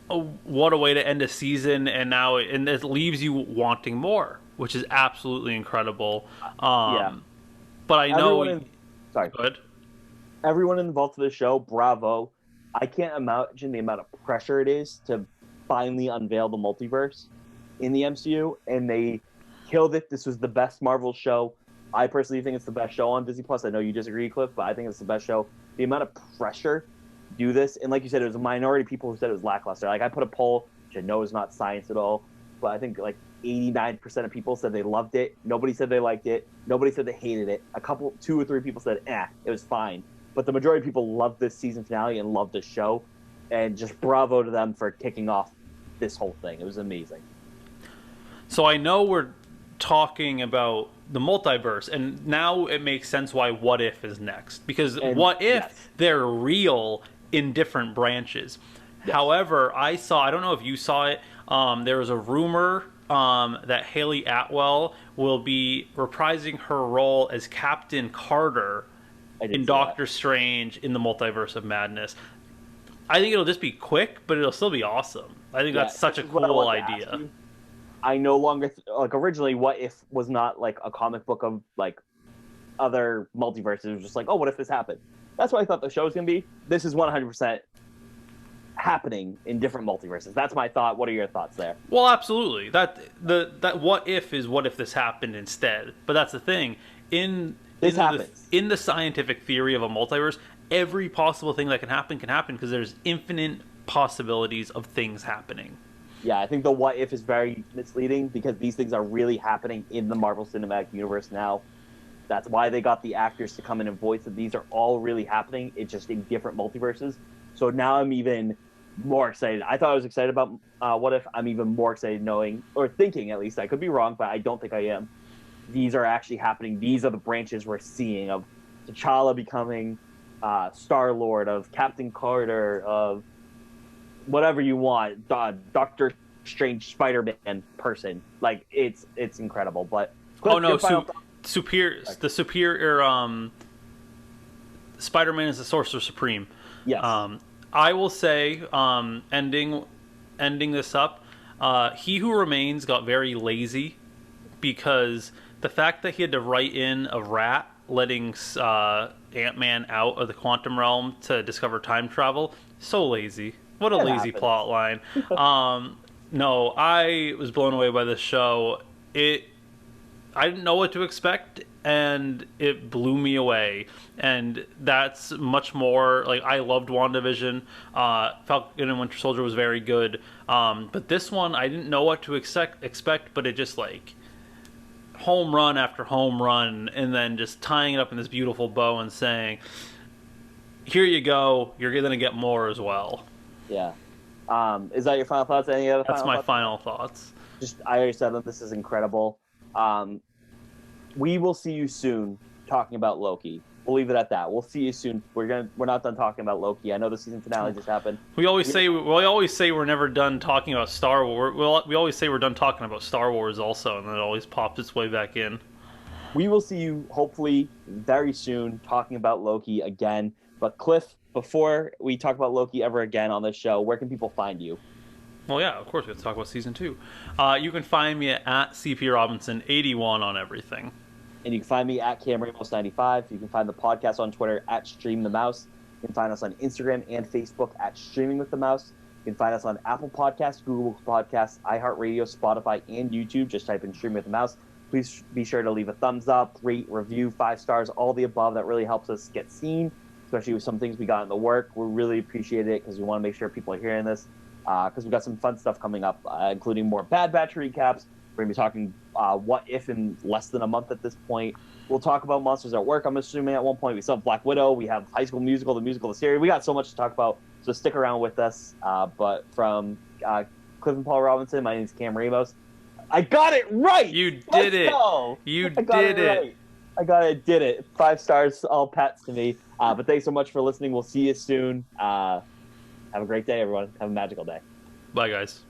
What a way to end a season, and now it leaves you wanting more, which is absolutely incredible. Yeah. But I know... Sorry. Good. Everyone involved in the show, bravo. I can't imagine the amount of pressure it is to finally unveil the multiverse in the MCU, and they killed it. This was the best Marvel show. I personally think it's the best show on Disney Plus. I know you disagree, Cliff, but I think it's the best show. The amount of pressure to do this, and like you said, it was a minority of people who said it was lackluster. Like I put a poll, which I know is not science at all, but I think like 89% of people said they loved it. Nobody said they liked it. Nobody said they hated it. Two or three people said, it was fine. But the majority of people loved this season finale and loved this show. And just bravo to them for kicking off this whole thing. It was amazing. So I know we're talking about the multiverse, and now it makes sense why What If is next. Because What If, they're real in different branches. Yes. However, I don't know if you saw it, there was a rumor that Haley Atwell will be reprising her role as Captain Carter in Doctor Strange in the Multiverse of Madness. I think it'll just be quick, but it'll still be awesome. I think that's such a cool idea. I no longer originally What If was not like a comic book of like other multiverses. It was just like, oh, what if this happened? That's what I thought the show was gonna be. This is 100% happening in different multiverses. That's my thought. What are your thoughts there? Well, absolutely. That what if is what if this happened instead. But that's the thing. In the scientific theory of a multiverse, every possible thing that can happen because there's infinite possibilities of things happening. Yeah, I think the what if is very misleading because these things are really happening in the Marvel Cinematic Universe now. That's why they got the actors to come in and voice that these are all really happening. It's just in different multiverses. So now I'm even more excited. I thought I was excited about What If. I'm even more excited knowing, or thinking at least, I could be wrong, but I don't think I am. These are actually happening. These are the branches we're seeing of T'Challa becoming Star-Lord, of Captain Carter, of whatever you want, Doctor Strange, Spider-Man person. Like, it's incredible. But the superior Spider-Man is the Sorcerer Supreme. Yes. I will say, ending this up, He Who Remains got very lazy because the fact that he had to write in a rat letting Ant-Man out of the quantum realm to discover time travel, so lazy. What a lazy plot line. No, I was blown away by this show. I didn't know what to expect, and it blew me away. And that's much more, like, I loved WandaVision. Falcon and Winter Soldier was very good. But this one, I didn't know what to expect, but it just, like, home run after home run, and then just tying it up in this beautiful bow and saying, here you go, you're going to get more as well. Yeah. Is that your final thoughts? Any other That's my final thoughts. I already said that this is incredible. We will see you soon talking about Loki. We'll leave it at that. We'll see you soon. We're not done talking about Loki. I know the season finale just happened. We always say we're never done talking about Star Wars. We always say we're done talking about Star Wars also, and then it always pops its way back in. We will see you hopefully very soon talking about Loki again. But Cliff, before we talk about Loki ever again on this show, where can people find you? Well, yeah, of course we have to talk about season 2. You can find me at CP Robinson81 on everything. And you can find me at CamRamos95. You can find the podcast on Twitter at Stream the Mouse. You can find us on Instagram and Facebook at Streaming with the Mouse. You can find us on Apple Podcasts, Google Podcasts, iHeartRadio, Spotify, and YouTube. Just type in Streaming with the Mouse. Please be sure to leave a thumbs up, rate, review, 5 stars, all the above. That really helps us get seen, especially with some things we got in the work. We really appreciate it because we want to make sure people are hearing this. Because we've got some fun stuff coming up, including more Bad Batch recaps. We're going to be talking What If in less than a month at this point. We'll talk about Monsters at Work, I'm assuming, at one point. We still have Black Widow. We have High School Musical, the musical, the series. We got so much to talk about, so stick around with us. But from Cliff and Paul Robinson, my name is Cam Ramos. I got it right! You did it! Go. You did it! Right. I got it, did it. 5 stars, all pats to me. But thanks so much for listening. We'll see you soon. Have a great day, everyone. Have a magical day. Bye, guys.